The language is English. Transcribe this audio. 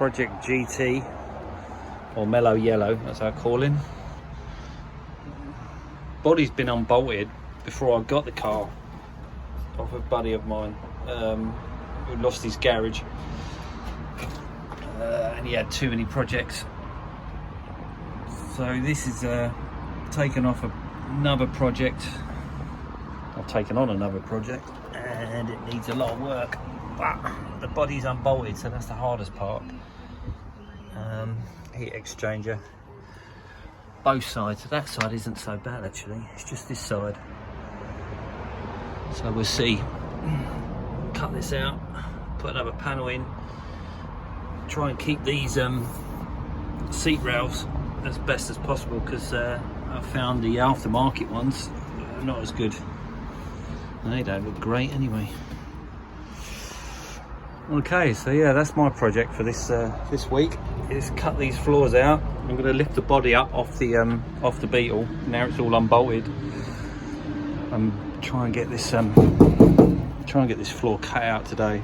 Project GT, or Mellow Yellow as I call him. Body's been unbolted before I got the car off a buddy of mine who lost his garage, and he had too many projects. So this is taken off another project. I've taken on another project, and it needs a lot of work, but the body's unbolted, so that's the hardest part. Heat exchanger, both sides. That side isn't so bad actually, it's just this side. So we'll see. Cut this out, put another panel in, try and keep these seat rails as best as possible, because I found the aftermarket ones are not as good. They don't look great anyway. Okay, so yeah, that's my project for this this week. Is cut these floors out. I'm going to lift the body up off the Beetle. Now it's all unbolted. Try and get this floor cut out today.